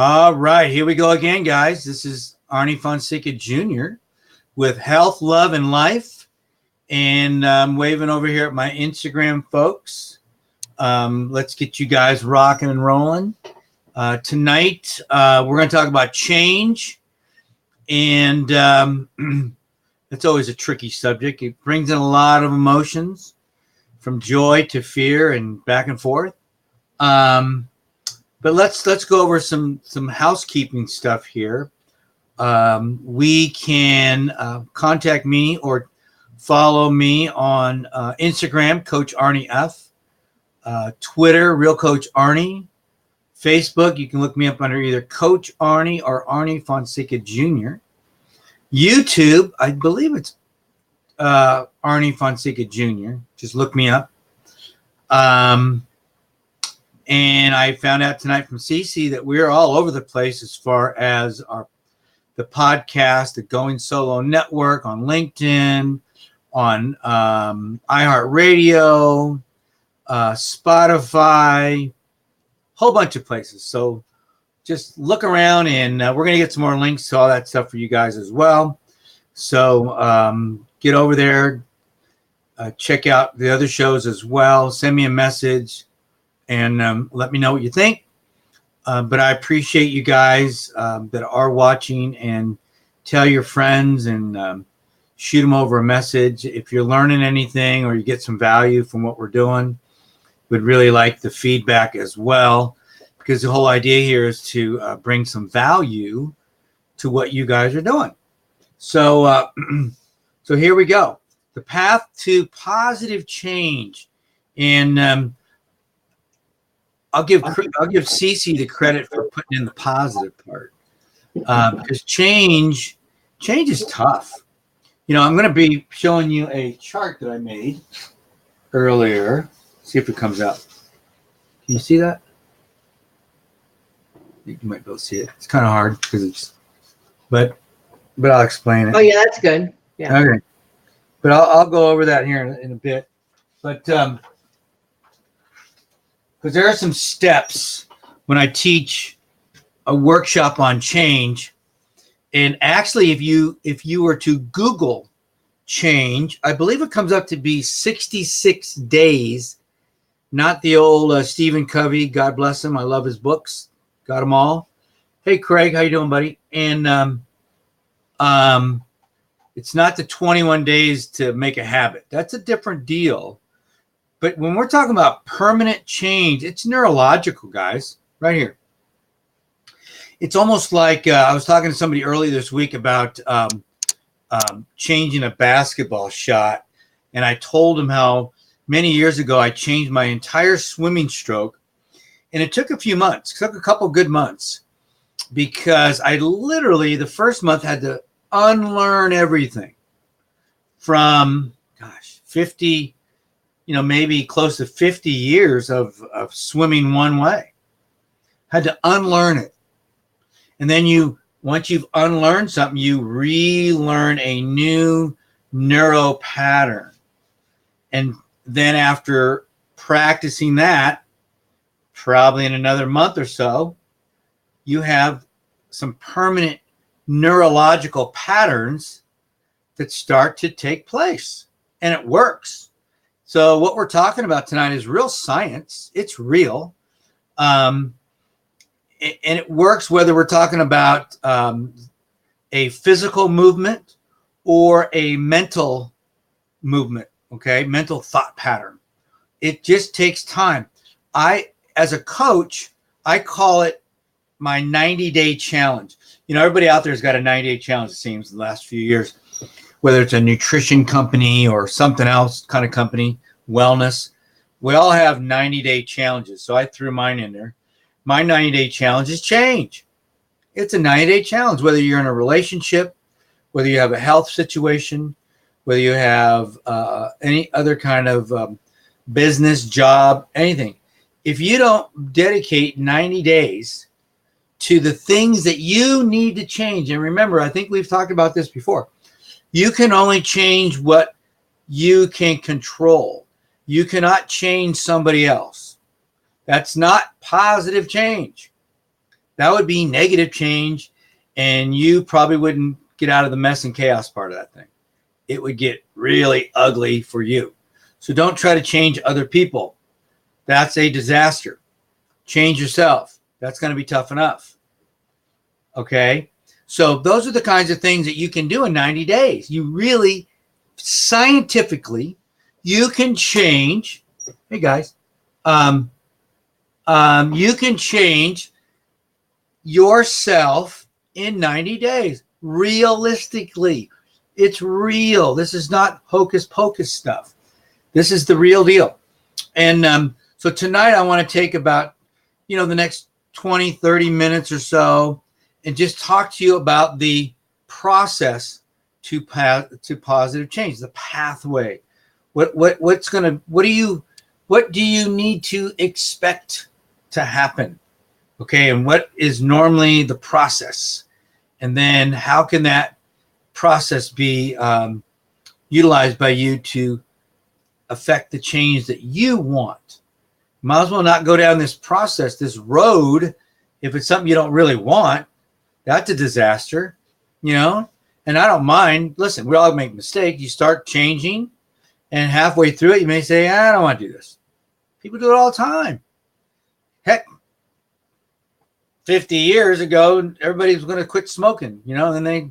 All right, here we go again, guys. This is Arnie Fonseca Jr. with Health, Love, and Life. And I'm waving over here at my Instagram folks. Let's get you guys rocking and rolling. Tonight, we're going to talk about change. And it's always a tricky subject. It brings in a lot of emotions, from joy to fear and back and forth. But let's go over some housekeeping stuff here. We can contact me or follow me on Instagram, Coach Arnie F, Twitter, Real Coach Arnie, Facebook. You can look me up under either Coach Arnie or Arnie Fonseca Jr. YouTube, I believe it's Arnie Fonseca Jr. Just look me up. And I found out tonight from Cece that we're all over the place as far as the podcast, the Going Solo Network, on LinkedIn, on iHeartRadio, Spotify, whole bunch of places. So just look around, and we're going to get some more links to all that stuff for you guys as well. So get over there, check out the other shows as well. Send me a message. And let me know what you think. But I appreciate you guys that are watching, and tell your friends and shoot them over a message. If you're learning anything or you get some value from what we're doing, we'd really like the feedback as well, because the whole idea here is to bring some value to what you guys are doing. So, so here we go. The path to positive change. And I'll give Cece the credit for putting in the positive part, because change is tough. You know, I'm going to be showing you a chart that I made earlier. See if it comes out. Can you see that? You might be able to see it. It's kind of hard because it's, but I'll explain it. Oh yeah, that's good. Yeah. Okay. But I'll go over that here in a bit. But because there are some steps when I teach a workshop on change. And actually, if you were to Google change, I believe it comes up to be 66 days, not the old Stephen Covey, God bless him. I love his books. Got them all. Hey, Craig, how you doing, buddy? And it's not the 21 days to make a habit. That's a different deal. But when we're talking about permanent change, it's neurological, guys, right here. It's almost like I was talking to somebody earlier this week about changing a basketball shot. And I told him how many years ago I changed my entire swimming stroke. And it took a few months. It took a couple good months, because I literally, the first month, had to unlearn everything from, 50, maybe close to 50 years of swimming one way. Had to unlearn it. And then once you've unlearned something, you relearn a new neuro pattern. And then after practicing that, probably in another month or so, you have some permanent neurological patterns that start to take place. And it works. So what we're talking about tonight is real science. It's real. And it works whether we're talking about a physical movement or a mental movement, okay? Mental thought pattern. It just takes time. As a coach, I call it my 90-day challenge. Everybody out there has got a 90-day challenge, it seems, in the last few years. Whether it's a nutrition company or something else kind of company, wellness, we all have 90-day challenges. So I threw mine in there. My 90-day challenge is change. It's a 90-day challenge, whether you're in a relationship, whether you have a health situation, whether you have any other kind of business, job, anything. If you don't dedicate 90 days to the things that you need to change, and remember, I think we've talked about this before, you can only change what you can control. You cannot change somebody else. That's not positive change. That would be negative change, and you probably wouldn't get out of the mess and chaos part of that thing. It would get really ugly for you. So don't try to change other people. That's a disaster. Change yourself. That's going to be tough enough. Okay? So those are the kinds of things that you can do in 90 days. You really, scientifically, you can change. Hey, guys. You can change yourself in 90 days. Realistically. It's real. This is not hocus pocus stuff. This is the real deal. And so tonight I want to take about, the next 20, 30 minutes or so and just talk to you about the process to positive change, the pathway. What do you need to expect to happen? Okay, and what is normally the process? And then how can that process be utilized by you to affect the change that you want? Might as well not go down this process, this road, if it's something you don't really want. That's a disaster, And I don't mind. Listen, we all make mistakes. You start changing, and halfway through it, you may say, I don't want to do this. People do it all the time. Heck, 50 years ago, everybody was going to quit smoking, and then they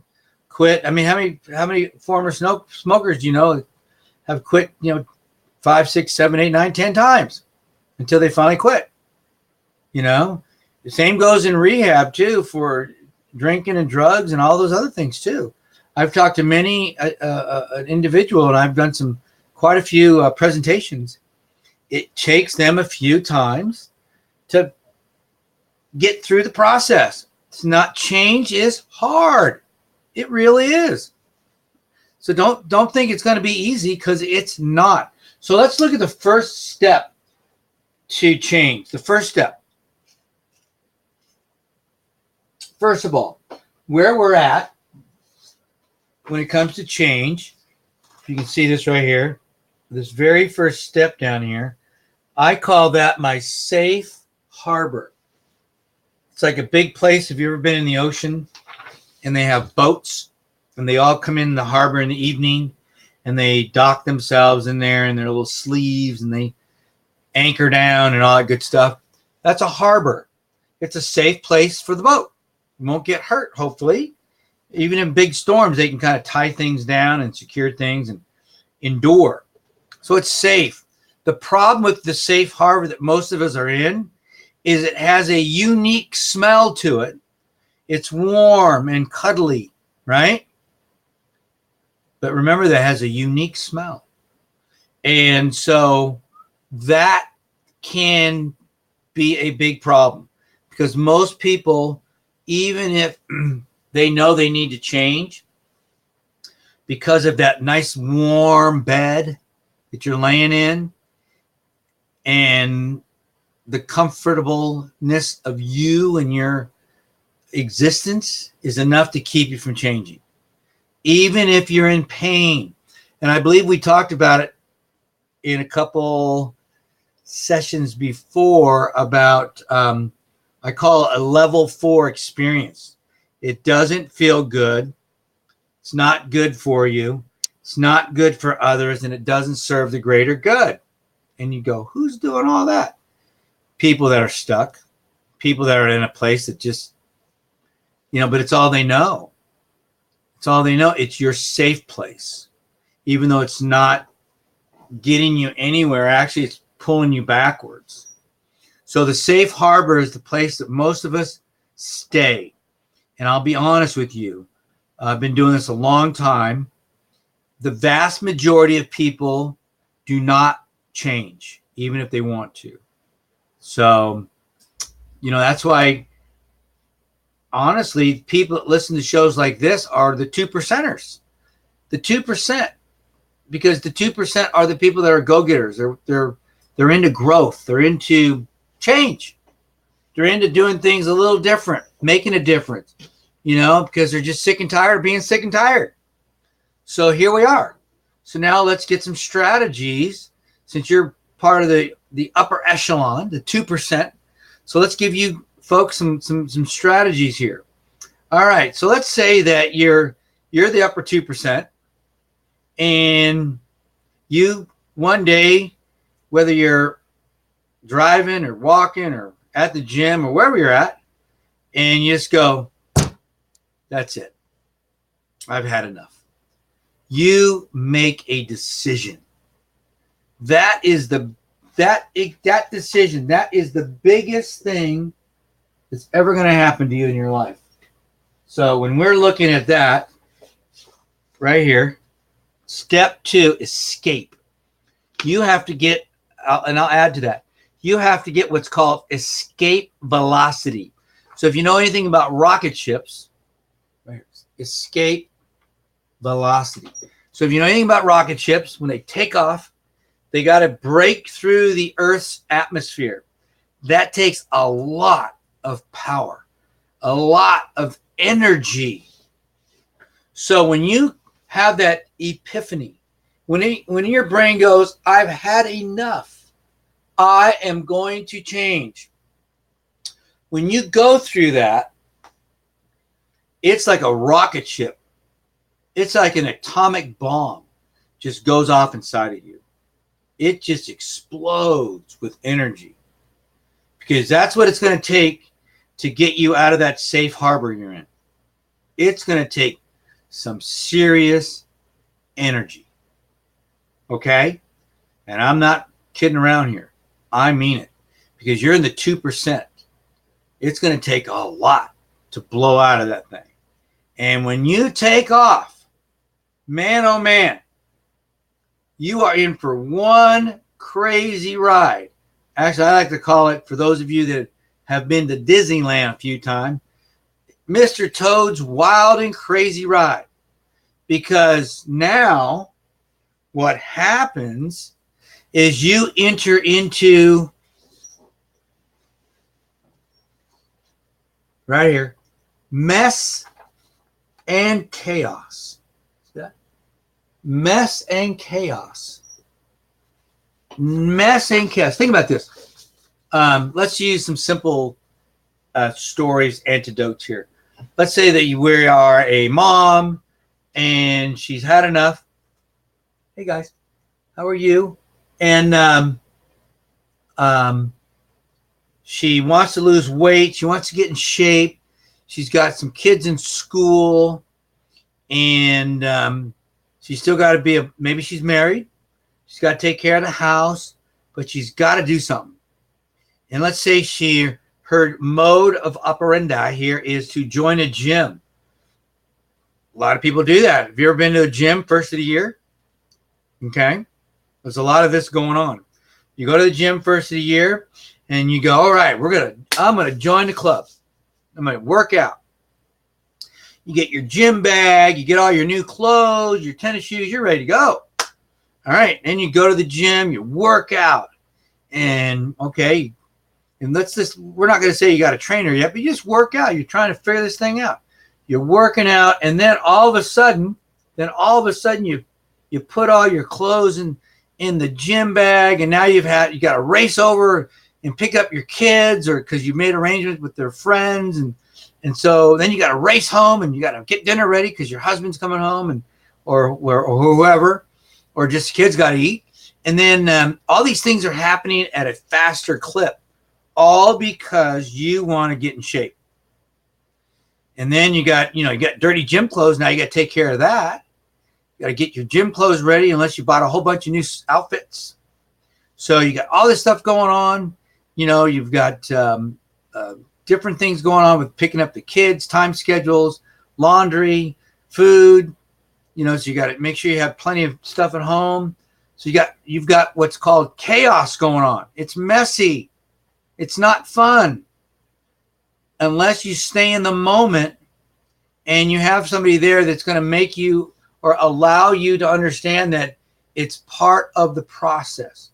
quit. I mean, how many former smokers do you know have quit, 5, 6, 7, 8, 9, 10 times until they finally quit? The same goes in rehab too, for drinking and drugs and all those other things too. I've talked to many an individual, and I've done quite a few presentations. It takes them a few times to get through the process. It's not, change is hard. It really is. So don't think it's going to be easy, because it's not. So let's look at the first step to change. The first step. First of all, where we're at when it comes to change, you can see this right here, this very first step down here, I call that my safe harbor. It's like a big place. Have you ever been in the ocean and they have boats and they all come in the harbor in the evening and they dock themselves in there in their little sleeves and they anchor down and all that good stuff? That's a harbor. It's a safe place for the boat. You won't get hurt, hopefully. Even in big storms, they can kind of tie things down and secure things and endure. So it's safe. The problem with the safe harbor that most of us are in is it has a unique smell to it. It's warm and cuddly, right? But remember, that has a unique smell. And so that can be a big problem, because most people, even if they know they need to change, because of that nice warm bed that you're laying in and the comfortableness of you and your existence is enough to keep you from changing, even if you're in pain. And I believe we talked about it in a couple sessions before about, I call it a level 4 experience. It doesn't feel good. It's not good for you. It's not good for others, and it doesn't serve the greater good. And you go, who's doing all that? People that are stuck, people that are in a place that just, but it's all they know. It's all they know. It's your safe place. Even though it's not getting you anywhere, actually it's pulling you backwards. So the safe harbor is the place that most of us stay. And I'll be honest with you, I've been doing this a long time. The vast majority of people do not change, even if they want to. So, that's why, honestly, people that listen to shows like this are the 2%ers. The 2%, because the 2% are the people that are go-getters. They're into growth. They're into change. They're into doing things a little different, making a difference, because they're just sick and tired of being sick and tired. So here we are. So now let's get some strategies, since you're part of the upper echelon, the 2%. So let's give you folks some strategies here. All right, so let's say that you're the upper 2%, and you one day, whether you're driving or walking or at the gym or wherever you're at, and you just go, that's it. I've had enough. You make a decision. That decision, that is the biggest thing that's ever going to happen to you in your life. So when we're looking at that right here, step 2, escape. You have to get, and I'll add to that, you have to get what's called escape velocity. So if you know anything about rocket ships, right, escape velocity. So if you know anything about rocket ships, when they take off, they got to break through the Earth's atmosphere. That takes a lot of power, a lot of energy. So when you have that epiphany, when your brain goes, I've had enough, I am going to change. When you go through that, it's like a rocket ship. It's like an atomic bomb just goes off inside of you. It just explodes with energy, because that's what it's going to take to get you out of that safe harbor you're in. It's going to take some serious energy. Okay? And I'm not kidding around here. I mean it, because you're in the 2%. It's going to take a lot to blow out of that thing. And when you take off, man, oh man, you are in for one crazy ride. Actually, I like to call it, for those of you that have been to Disneyland a few times, Mr. Toad's Wild and Crazy Ride. Because now what happens is you enter into, right here, mess and chaos. See that? Mess and chaos. Mess and chaos. Think about this. Let's use some simple stories, antidotes here. Let's say that we are a mom and she's had enough. Hey guys, how are you? And she wants to lose weight. She wants to get in shape. She's got some kids in school, and she's still got to be maybe she's married. She's got to take care of the house, but she's got to do something. And let's say her mode of operandi here is to join a gym. A lot of people do that. Have you ever been to a gym first of the year? Okay. There's a lot of this going on. You go to the gym first of the year and you go, all right, I'm going to join the club. I'm going to work out. You get your gym bag, you get all your new clothes, your tennis shoes, you're ready to go. All right. Then you go to the gym, you work out. And okay, and we're not going to say you got a trainer yet, but you just work out. You're trying to figure this thing out. You're working out, and then all of a sudden you put all your clothes in the gym bag, and now you got to race over and pick up your kids, or because you made arrangements with their friends, and so then you got to race home, and you got to get dinner ready because your husband's coming home, or whoever, or just kids got to eat, and then all these things are happening at a faster clip, all because you want to get in shape. And then you got dirty gym clothes. Now you got to take care of that. You got to get your gym clothes ready, unless you bought a whole bunch of new outfits. So you got all this stuff going on. You've got different things going on with picking up the kids, time schedules, laundry, food. So you got to make sure you have plenty of stuff at home. So you've got what's called chaos going on. It's messy. It's not fun unless you stay in the moment and you have somebody there that's going to make you or allow you to understand that it's part of the process.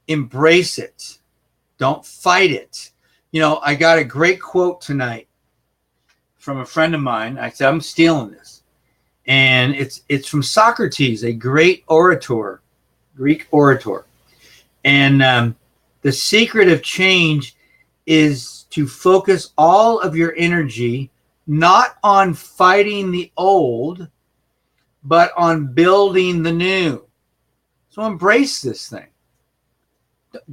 Embrace it. Don't fight it. I got a great quote tonight from a friend of mine. I said, I'm stealing this. And it's from Socrates, a great orator, Greek orator. And the secret of change is to focus all of your energy not on fighting the old, but on building the new. So embrace this thing.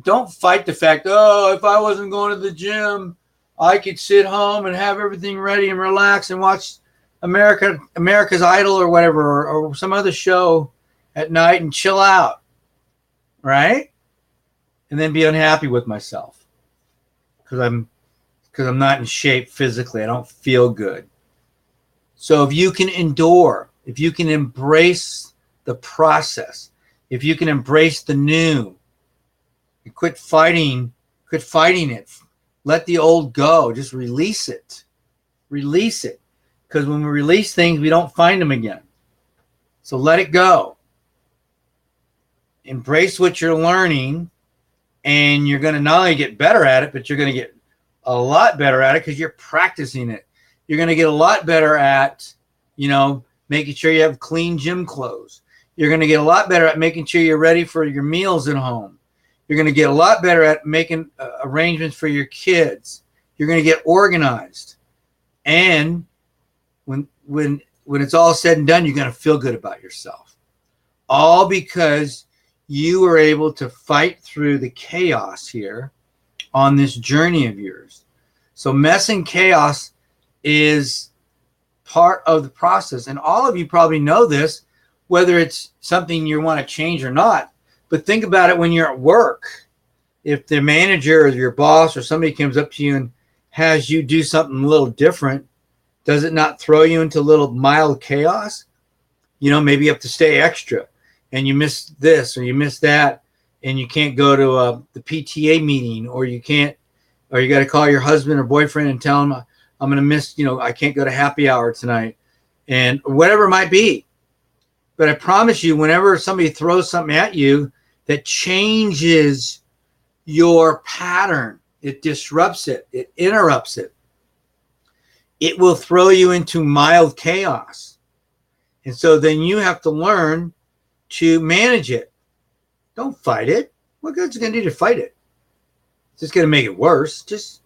Don't fight the fact, oh, if I wasn't going to the gym, I could sit home and have everything ready and relax and watch America's Idol or whatever, or some other show at night and chill out, right? And then be unhappy with myself because I'm not in shape physically. I don't feel good. So if you can endure, if you can embrace the process, if you can embrace the new, and quit fighting it. Let the old go. Just release it. Release it. Because when we release things, we don't find them again. So let it go. Embrace what you're learning, and you're going to not only get better at it, but you're going to get a lot better at it because you're practicing it. You're going to get a lot better at, making sure you have clean gym clothes. You're going to get a lot better at making sure you're ready for your meals at home. You're going to get a lot better at making arrangements for your kids. You're going to get organized. And when it's all said and done, you're going to feel good about yourself. All because you were able to fight through the chaos here on this journey of yours. So mess and chaos is part of the process. And all of you probably know this, whether it's something you want to change or not. But think about it when you're at work. If the manager or your boss or somebody comes up to you and has you do something a little different, does it not throw you into a little mild chaos? Maybe you have to stay extra and you miss this or you miss that and you can't go to the PTA meeting, or you got to call your husband or boyfriend and tell him, I'm going to miss, I can't go to happy hour tonight, and whatever it might be. But I promise you, whenever somebody throws something at you that changes your pattern, it disrupts it, it interrupts it, it will throw you into mild chaos. And so then you have to learn to manage it. Don't fight it. What good's it going to do to fight it? It's just going to make it worse. Just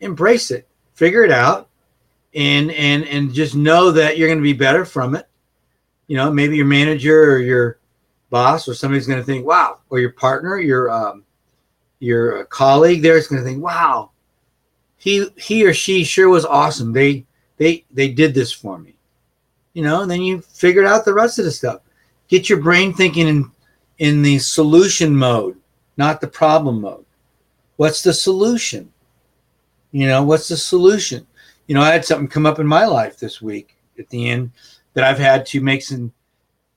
embrace it, figure it out, and just know that you're going to be better from it. Maybe your manager or your boss or somebody's going to think, wow, or your partner, your colleague there is going to think, wow, he or she sure was awesome. They did this for me. And then you figured out the rest of the stuff. Get your brain thinking in the solution mode, not the problem mode. What's the solution? What's the solution? I had something come up in my life this week at the end that I've had to make some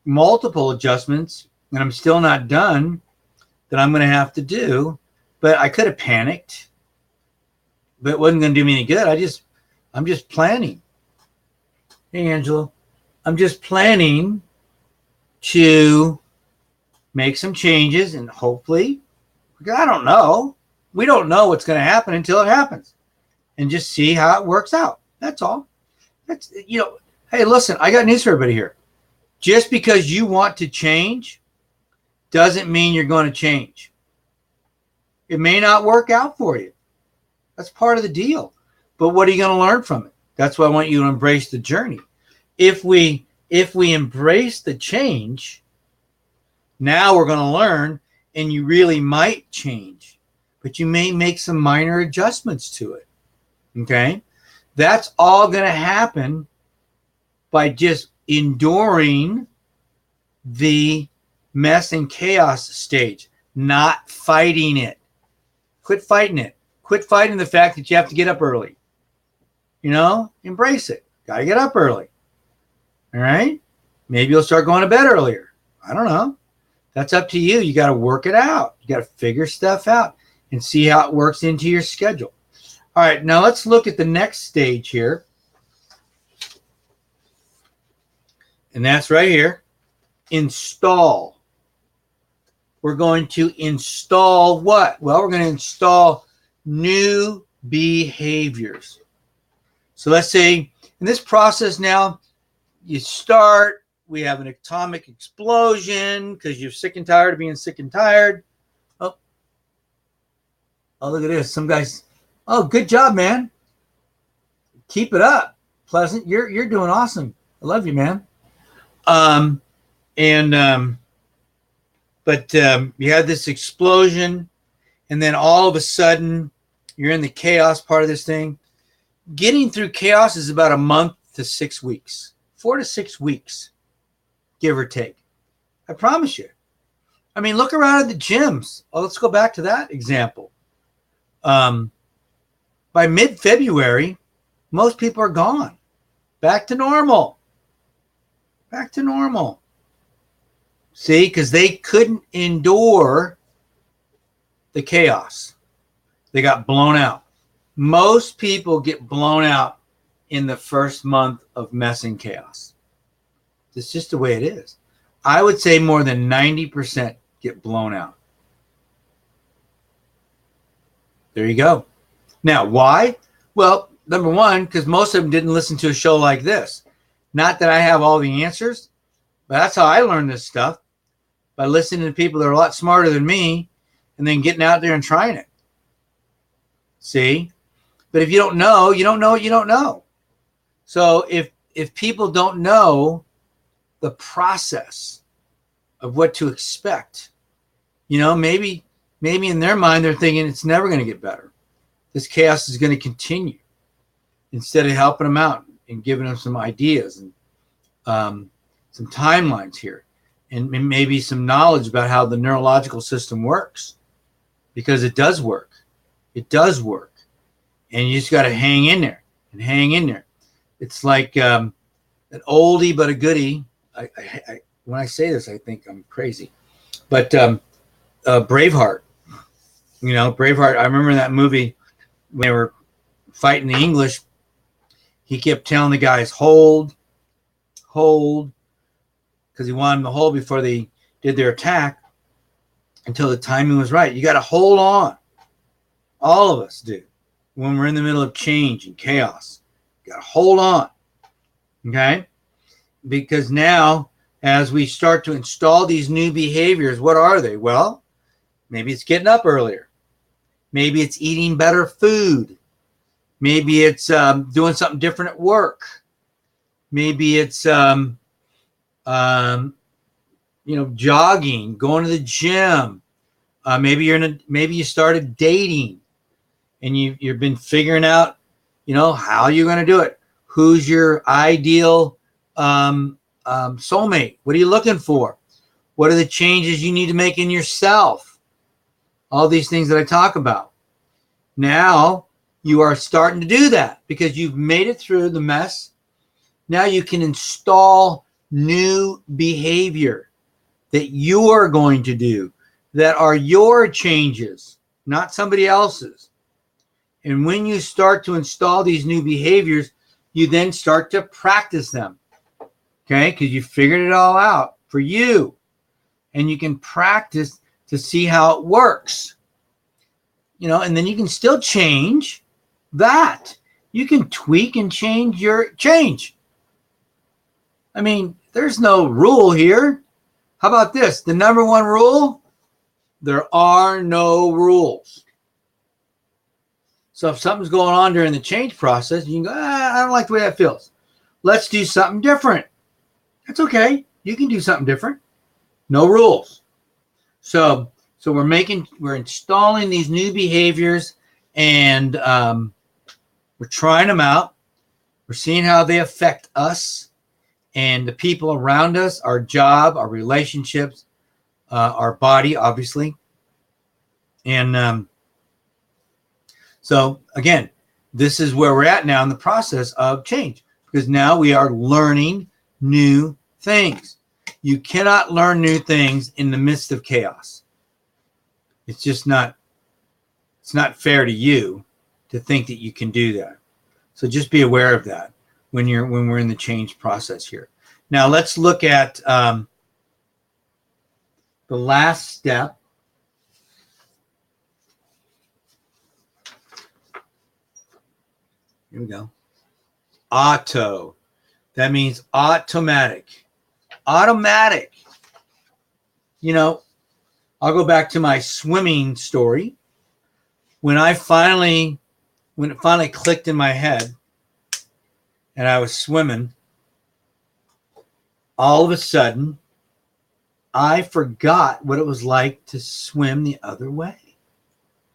multiple adjustments, and I'm still not done, that I'm going to have to do. But I could have panicked, but it wasn't going to do me any good. I'm just planning. Hey, Angela, I'm just planning to make some changes, and hopefully, because I don't know. We don't know what's going to happen until it happens, and just see how it works out. That's all. That's, hey, listen, I got news for everybody here. Just because you want to change doesn't mean you're going to change. It may not work out for you. That's part of the deal. But what are you going to learn from it? That's why I want you to embrace the journey. If we embrace the change, now we're going to learn, and you really might change, but you may make some minor adjustments to it. Okay? That's all going to happen by just enduring the mess and chaos stage, not fighting it. Quit fighting it. Quit fighting the fact that you have to get up early. Embrace it. Got to get up early. All right? Maybe you'll start going to bed earlier. I don't know. That's up to you. You got to work it out. You got to figure stuff out and see how it works into your schedule. All right, now let's look at the next stage here. And that's right here. Install. We're going to install what? Well, we're going to install new behaviors. So let's say in this process now, you start, we have an atomic explosion because you're sick and tired of being sick and tired. Oh, look at this. Some guys Oh, good job, man. Keep it up. Pleasant. You're doing awesome. I love you, man. Um, and but you had this explosion, and then all of a sudden you're in the chaos part of this thing. Getting through chaos is about a month to 6 weeks, 4 to 6 weeks, give or take. I promise you. I mean, look around at the gyms. Oh, let's go back to that example. By mid-February, most people are gone. Back to normal. Back to normal. See, because they couldn't endure the chaos. They got blown out. Most people get blown out in the first month of mess and chaos. It's just the way it is. I would say more than 90% get blown out. There you go. Now, why? Well, number one, because most of them didn't listen to a show like this. Not that I have all the answers, but that's how I learned this stuff, by listening to people that are a lot smarter than me and then getting out there and trying it. See? But if you don't know, you don't know what you don't know. So if people don't know the process of what to expect, maybe in their mind they're thinking it's never going to get better. This chaos is going to continue, instead of helping them out and giving them some ideas and some timelines here, and maybe some knowledge about how the neurological system works, because it does work. It does work. And you just got to hang in there and hang in there. It's like an oldie but a goodie. When I say this, I think I'm crazy. But Braveheart, Braveheart, I remember that movie when they were fighting the English. He kept telling the guys, hold, because he wanted them to hold before they did their attack until the timing was right. You got to hold on. All of us do. When we're in the middle of change and chaos, you got to hold on. Okay? Because now, as we start to install these new behaviors, what are they? Well, maybe it's getting up earlier. Maybe it's eating better food. Maybe it's doing something different at work. Maybe it's jogging, going to the gym. Maybe you started dating, and you've been figuring out, how you're going to do it. Who's your ideal soulmate? What are you looking for? What are the changes you need to make in yourself? All these things that I talk about. Now you are starting to do that because you've made it through the mess. Now you can install new behavior that you are going to do, that are your changes, not somebody else's. And when you start to install these new behaviors, you then start to practice them. Okay? Because you figured it all out for you. And you can practice to see how it works. And then you can still change that. You can tweak and change your change. I mean, there's no rule here. How about this? The number one rule, there are no rules. So if something's going on during the change process, you can go, I don't like the way that feels. Let's do something different. That's okay. You can do something different. No rules. So we're installing these new behaviors, and we're trying them out. We're seeing how they affect us and the people around us, our job, our relationships, our body, obviously. And so again, this is where we're at now in the process of change, because now we are learning new things. You cannot learn new things in the midst of chaos. It's just not, it's not fair to you to think that you can do that. So just be aware of that when we're in the change process here. Now let's look at the last step. Here we go. Auto. That means automatic. Automatic. I'll go back to my swimming story. When I finally when it finally clicked in my head and I was swimming, all of a sudden, I forgot what it was like to swim the other way,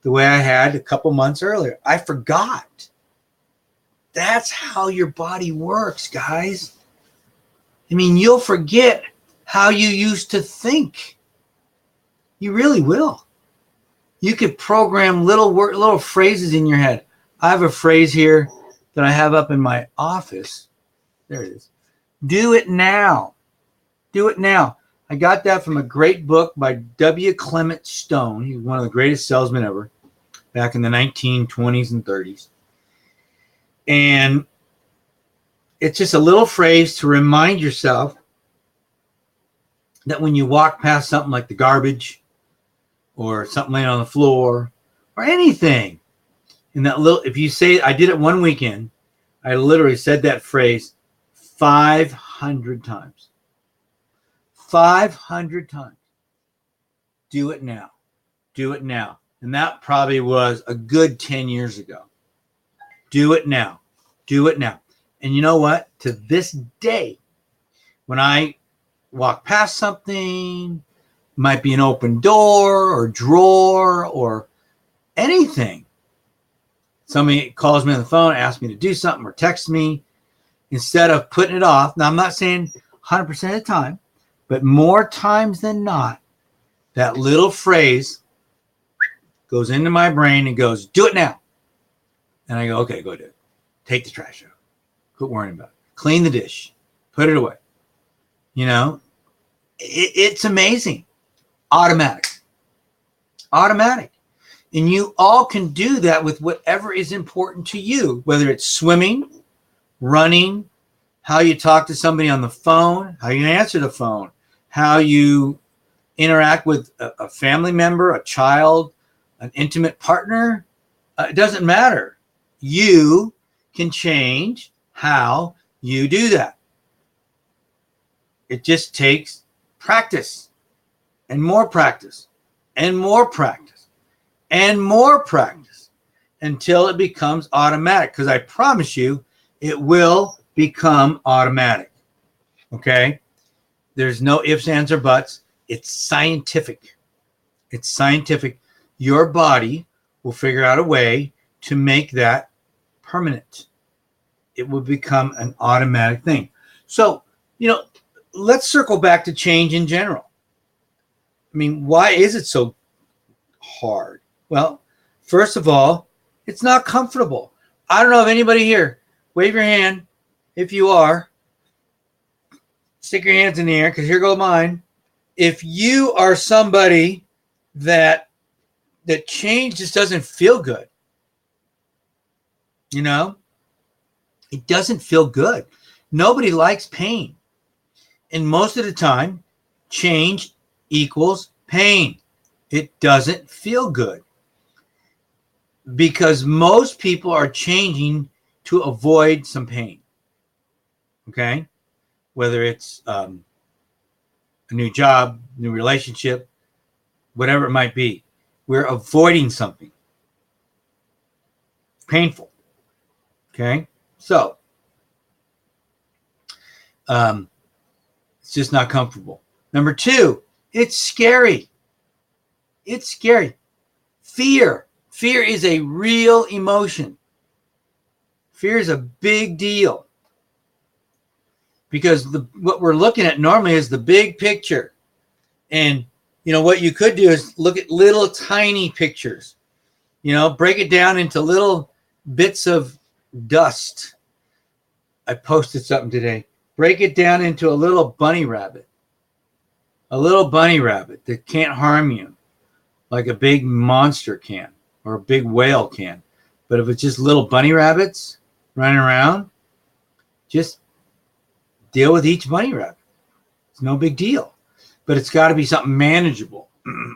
the way I had a couple months earlier. I forgot. That's how your body works, guys. I mean, you'll forget how you used to think. You really will. You could program little phrases in your head. I have a phrase here that I have up in my office. There it is. Do it now. Do it now. I got that from a great book by W. Clement Stone. He was one of the greatest salesmen ever back in the 1920s and 30s. And it's just a little phrase to remind yourself that when you walk past something like the garbage or something laying on the floor or anything, in that little, if you say, I did it one weekend, I literally said that phrase 500 times. 500 times. Do it now. Do it now. And that probably was a good 10 years ago. Do it now. Do it now. And you know what? To this day, when I walk past something, might be an open door or drawer or anything, somebody calls me on the phone, asks me to do something or texts me, instead of putting it off. Now, I'm not saying 100% of the time, but more times than not, that little phrase goes into my brain and goes, do it now. And I go, okay, go do it. Take the trash out. Quit worrying about it. Clean the dish. Put it away. You know, it's amazing. Automatic. Automatic. And you all can do that with whatever is important to you, whether it's swimming, running, how you talk to somebody on the phone, how you answer the phone, how you interact with a family member, a child, an intimate partner. It doesn't matter. You can change how you do that. It just takes practice and more practice and more practice and more practice until it becomes automatic. Because I promise you, it will become automatic. Okay? There's no ifs, ands, or buts. It's scientific. It's scientific. Your body will figure out a way to make that permanent. It will become an automatic thing. So, you know, let's circle back to change in general. I mean, why is it so hard? Well, first of all, it's not comfortable. I don't know if anybody here, wave your hand if you are. Stick your hands in the air, because here go mine. If you are somebody that change just doesn't feel good, you know, it doesn't feel good. Nobody likes pain. And most of the time, change equals pain. It doesn't feel good. Because most people are changing to avoid some pain. Okay? Whether it's a new job, new relationship, whatever it might be. We're avoiding something painful. Okay? So, it's just not comfortable. Number two, it's scary. It's scary. Fear. Fear is a real emotion. Fear is a big deal. Because what we're looking at normally is the big picture. And, you know, what you could do is look at little tiny pictures. You know, break it down into little bits of dust. I posted something today. Break it down into a little bunny rabbit. A little bunny rabbit that can't harm you like a big monster can or a big whale can. But if it's just little bunny rabbits running around, just deal with each bunny rabbit. It's no big deal. But it's got to be something manageable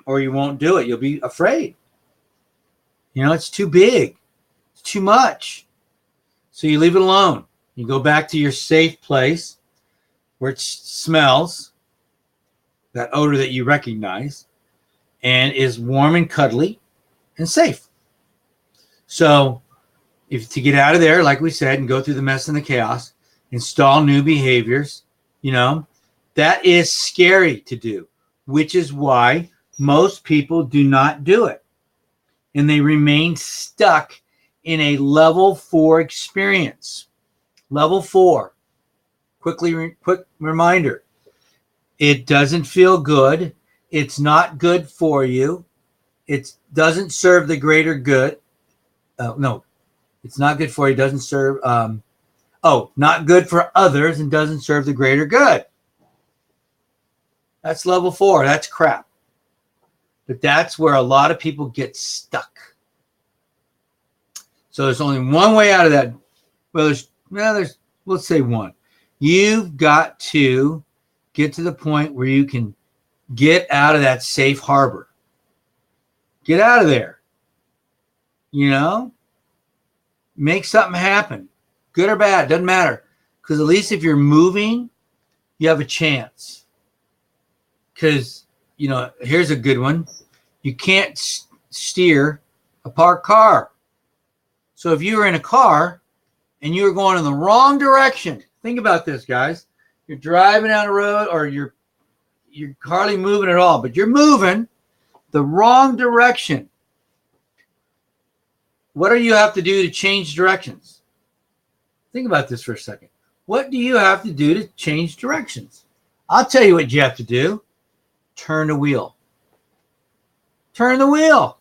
or you won't do it. You'll be afraid. You know, it's too big. It's too much. So you leave it alone. You go back to your safe place where it smells, that odor that you recognize, and is warm and cuddly and safe. So if to get out of there, like we said, and go through the mess and the chaos, install new behaviors, that is scary to do, which is why most people do not do it. And they remain stuck in a level 4 experience. Level 4. Quick reminder. It doesn't feel good. It's not good for you. It doesn't serve the greater good. No, it's not good for you. It doesn't serve. Not good for others and doesn't serve the greater good. That's level 4. That's crap. But that's where a lot of people get stuck. So there's only one way out of that. Well, there's let's say one. You've got to get to the point where you can get out of that safe harbor. Get out of there. Make something happen. Good or bad, doesn't matter. Because at least if you're moving, you have a chance. Because, here's a good one. You can't steer a parked car. So if you were in a car and you were going in the wrong direction, think about this, guys. You're driving down the road, or you're hardly moving at all, but you're moving the wrong direction. What do you have to do to change directions? Think about this for a second. What do you have to do to change directions? I'll tell you what you have to do. Turn the wheel. Turn the wheel.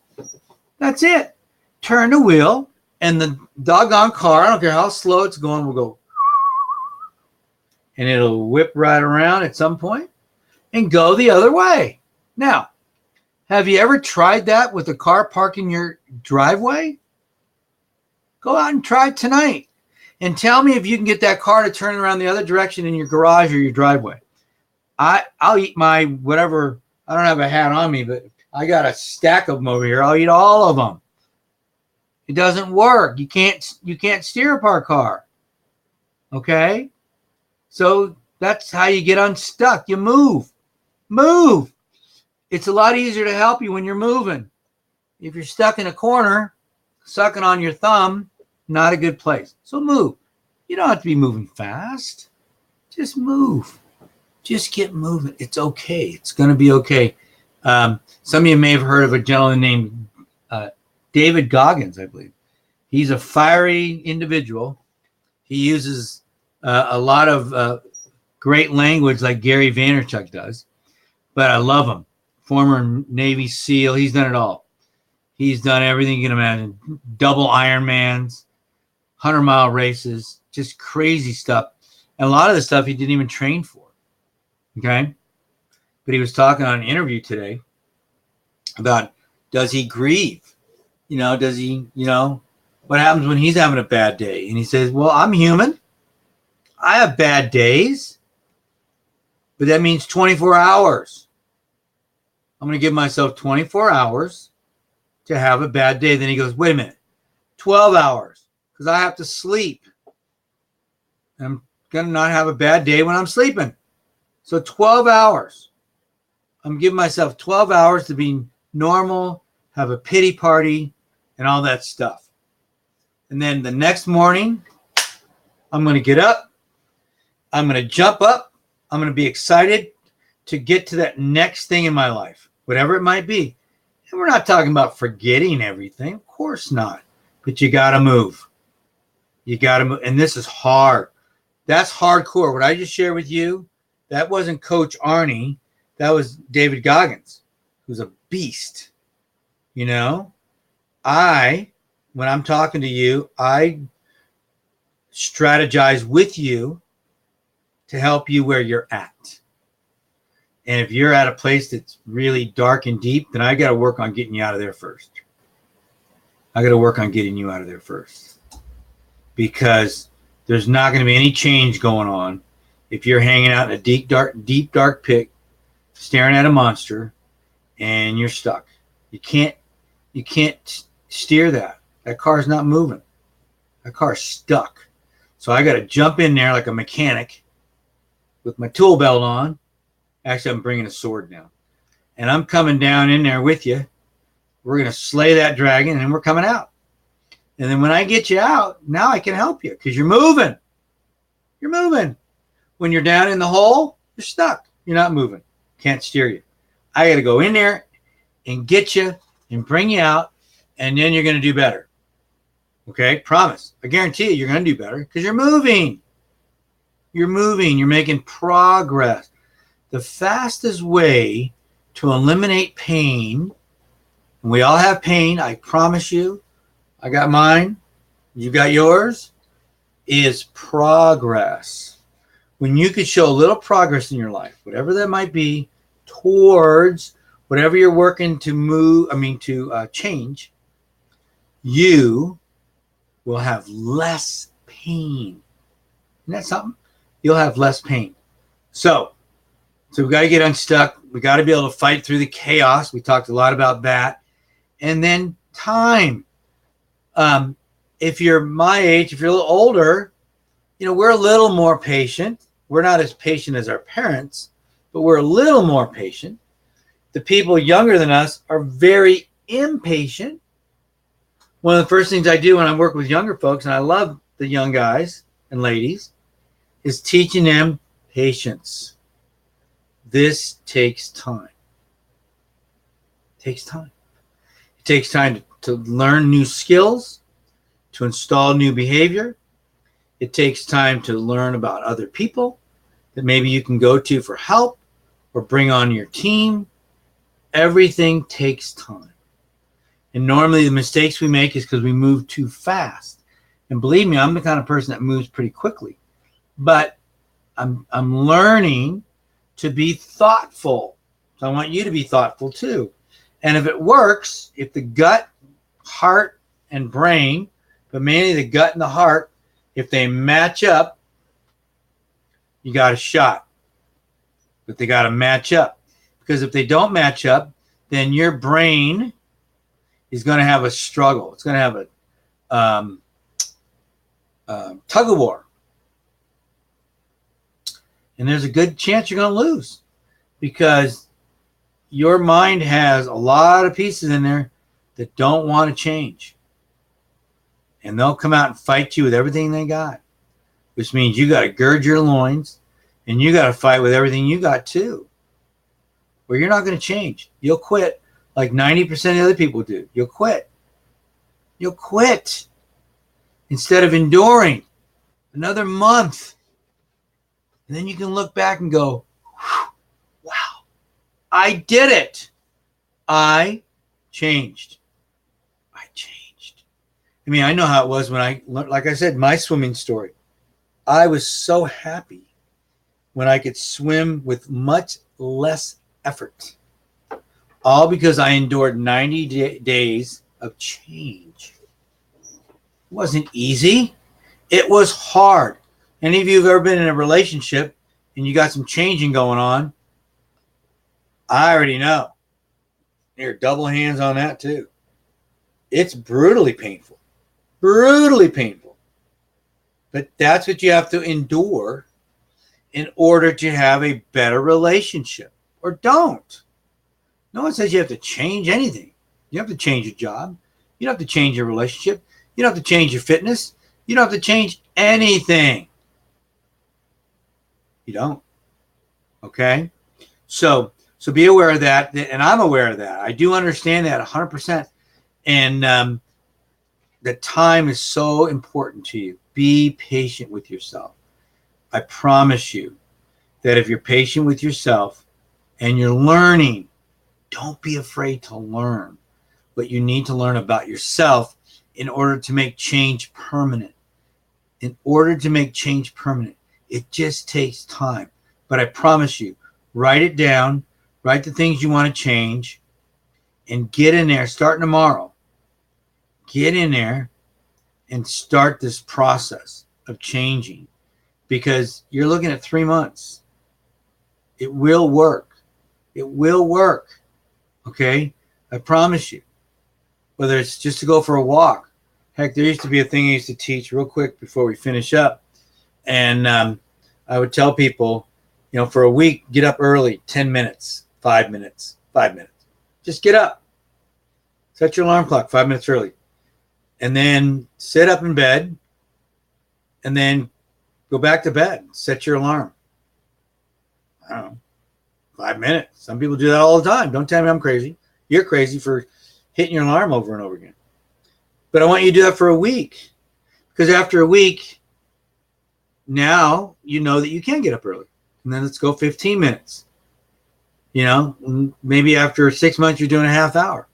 That's it. Turn the wheel, and the doggone car, I don't care how slow it's going, will go. And it'll whip right around at some point and go the other way. Now, have you ever tried that with a car parked in your driveway? Go out and try it tonight. And tell me if you can get that car to turn around the other direction in your garage or your driveway. I'll eat my whatever. I don't have a hat on me, but I got a stack of them over here. I'll eat all of them. It doesn't work. You can't steer a parked car. Okay? So that's how you get unstuck. You move. Move. It's a lot easier to help you when you're moving. If you're stuck in a corner, sucking on your thumb, not a good place. So move. You don't have to be moving fast. Just move. Just get moving. It's okay. It's going to be okay. Some of you may have heard of a gentleman named David Goggins, I believe. He's a fiery individual. He uses a lot of great language like Gary Vaynerchuk does. But I love him. Former Navy SEAL. He's done it all. He's done everything you can imagine. Double Ironmans, 100-mile races, just crazy stuff. And a lot of the stuff he didn't even train for. Okay? But he was talking on an interview today about, does he grieve? Does he, what happens when he's having a bad day? And he says, well, I'm human. I have bad days. But that means 24 hours. I'm going to give myself 24 hours to have a bad day. Then he goes, wait a minute, 12 hours, because I have to sleep. I'm going to not have a bad day when I'm sleeping. So 12 hours. I'm giving myself 12 hours to be normal, have a pity party, and all that stuff. And then the next morning, I'm going to get up. I'm going to jump up. I'm going to be excited to get to that next thing in my life, whatever it might be. And we're not talking about forgetting everything. Of course not. But you got to move. You got to move. And this is hard. That's hardcore. What I just shared with you, that wasn't Coach Arnie. That was David Goggins, who's a beast. When I'm talking to you, I strategize with you to help you where you're at. And if you're at a place that's really dark and deep, then I got to work on getting you out of there first. Because there's not going to be any change going on if you're hanging out in a deep, dark pit, staring at a monster, and you're stuck. You can't steer that. That car's not moving. That car's stuck. So I got to jump in there like a mechanic with my tool belt on. Actually, I'm bringing a sword now. And I'm coming down in there with you. We're going to slay that dragon, and we're coming out. And then when I get you out, now I can help you because you're moving. You're moving. When you're down in the hole, you're stuck. You're not moving. Can't steer you. I got to go in there and get you and bring you out, and then you're going to do better. Okay? Promise. I guarantee you you're going to do better because you're moving. You're moving. You're making progress. The fastest way to eliminate pain, and we all have pain, I promise you, I got mine, you got yours, is progress. When you could show a little progress in your life, whatever that might be, towards whatever you're working to change, you will have less pain. Isn't that something? You'll have less pain. So we got to get unstuck. We got to be able to fight through the chaos. We talked a lot about that. And then time. If you're my age, if you're a little older, we're a little more patient. We're not as patient as our parents, but we're a little more patient. The people younger than us are very impatient. One of the first things I do when I work with younger folks, and I love the young guys and ladies, is teaching them patience. This takes time. It takes time. It takes time to learn new skills, to install new behavior. It takes time to learn about other people that maybe you can go to for help or bring on your team. Everything takes time. And normally the mistakes we make is because we move too fast. And believe me, I'm the kind of person that moves pretty quickly. But I'm learning to be thoughtful. So I want you to be thoughtful too. And if it works, if the gut, heart, and brain, but mainly the gut and the heart, if they match up, you got a shot. But they got to match up. Because if they don't match up, then your brain is going to have a struggle. It's going to have a tug of war. And there's a good chance you're going to lose because your mind has a lot of pieces in there that don't want to change. And they'll come out and fight you with everything they got, which means you got to gird your loins and you got to fight with everything you got too. Or you're not going to change. You'll quit like 90% of the other people do. You'll quit. You'll quit instead of enduring another month. And then you can look back and go, wow, I did it. I changed. I changed. I mean, I know how it was when like I said, my swimming story. I was so happy when I could swim with much less effort. All because I endured 90 days of change. It wasn't easy. It was hard. Any of you have ever been in a relationship and you got some changing going on? I already know. You're double hands on that too. It's brutally painful. Brutally painful. But that's what you have to endure in order to have a better relationship. Or don't. No one says you have to change anything. You don't have to change your job. You don't have to change your relationship. You don't have to change your fitness. You don't have to change anything. You don't. Okay? So be aware of that. And I'm aware of that. I do understand that 100%. And the time is so important to you. Be patient with yourself. I promise you that if you're patient with yourself and you're learning, don't be afraid to learn what you need to learn about yourself in order to make change permanent. In order to make change permanent, it just takes time. But I promise you, write it down, write the things you want to change, and get in there starting tomorrow. Get in there and start this process of changing because you're looking at 3 months. It will work. It will work. Okay? I promise you. Whether it's just to go for a walk. Heck, there used to be a thing I used to teach real quick before we finish up. And I would tell people, for a week, get up early, 10 minutes, 5 minutes, 5 minutes. Just get up. Set your alarm clock 5 minutes early. and then sit up in bed, and then go back to bed. Set your alarm. I don't know, 5 minutes. Some people do that all the time. Don't tell me I'm crazy. You're crazy for hitting your alarm over and over again. But I want you to do that for a week, because after a week, now you know that you can get up early. And then let's go 15 minutes. You know, maybe after 6 months, you're doing a half hour.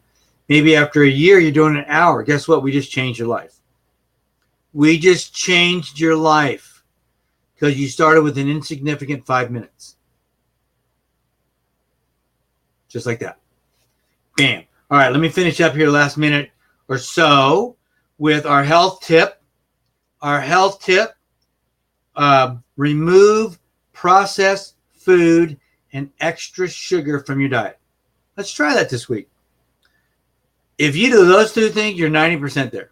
Maybe after a year, you're doing an hour. Guess what? We just changed your life. We just changed your life because you started with an insignificant 5 minutes. Just like that. Bam. All right, let me finish up here last minute or so with our health tip. Our health tip, remove processed food and extra sugar from your diet. Let's try that this week. If you do those two things, you're 90% there.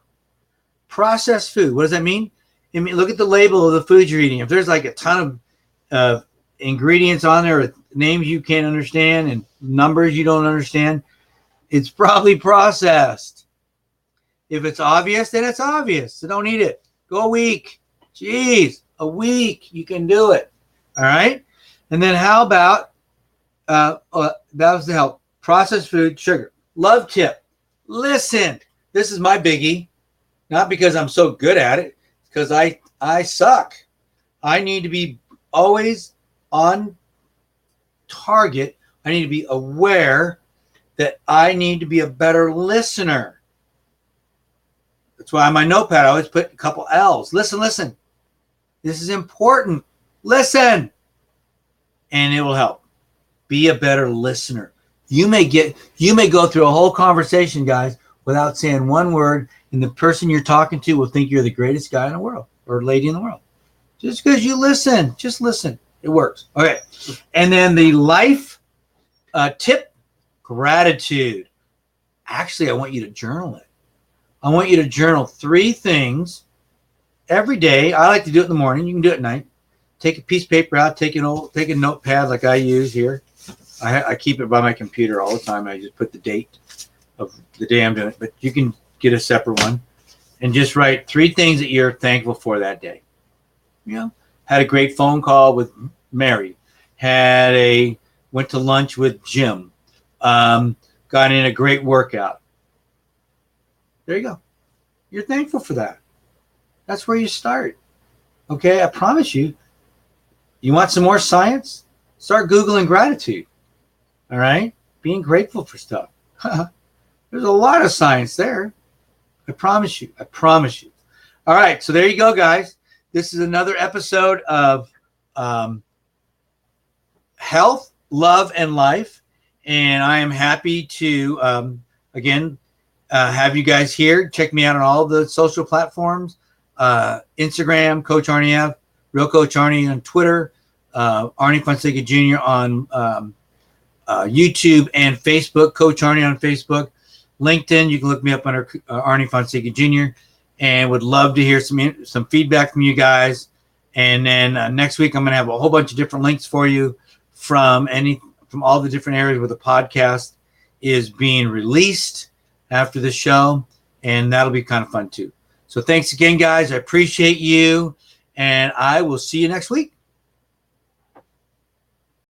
Processed food, what does that mean? I mean, look at the label of the food you're eating. If there's like a ton of ingredients on there with names you can't understand and numbers you don't understand, it's probably processed. If it's obvious, then it's obvious. So don't eat it. Go a week. Jeez, a week. You can do it. All right? And then how about, that was the help. Processed food, sugar. Love tip. Listen, this is my biggie. Not because I'm so good at it, because I suck. I need to be always on target. I need to be aware that I need to be a better listener. That's why on my notepad I always put a couple L's. Listen. This is important. Listen. And it will help. Be a better listener. You may go through a whole conversation, guys, without saying one word, and the person you're talking to will think you're the greatest guy in the world or lady in the world. Just because you listen. Just listen. It works. Okay. And then the life tip, gratitude. Actually, I want you to journal it. I want you to journal 3 things every day. I like to do it in the morning. You can do it at night. Take a piece of paper out. Take a notepad like I use here. I keep it by my computer all the time. I just put the date of the day I'm doing it. But you can get a separate one and just write 3 things that you're thankful for that day. You know, had a great phone call with Mary. Went to lunch with Jim. Got in a great workout. There you go. You're thankful for that. That's where you start. Okay, I promise you. You want some more science? Start Googling gratitude. All right? Being grateful for stuff. There's a lot of science there. I promise you. I promise you. All right, so there you go, guys. This is another episode of Health, Love, and Life. And I am happy to, again, have you guys here. Check me out on all the social platforms. Instagram, Coach Arnie F. Real Coach Arnie on Twitter. Arnie Fonseca Jr. on YouTube and Facebook. Coach Arnie on Facebook. LinkedIn, you can look me up under Arnie Fonseca Jr. And would love to hear some feedback from you guys. And then next week, I'm going to have a whole bunch of different links for you from all the different areas where the podcast is being released after the show. And that'll be kind of fun too. So thanks again, guys. I appreciate you. And I will see you next week.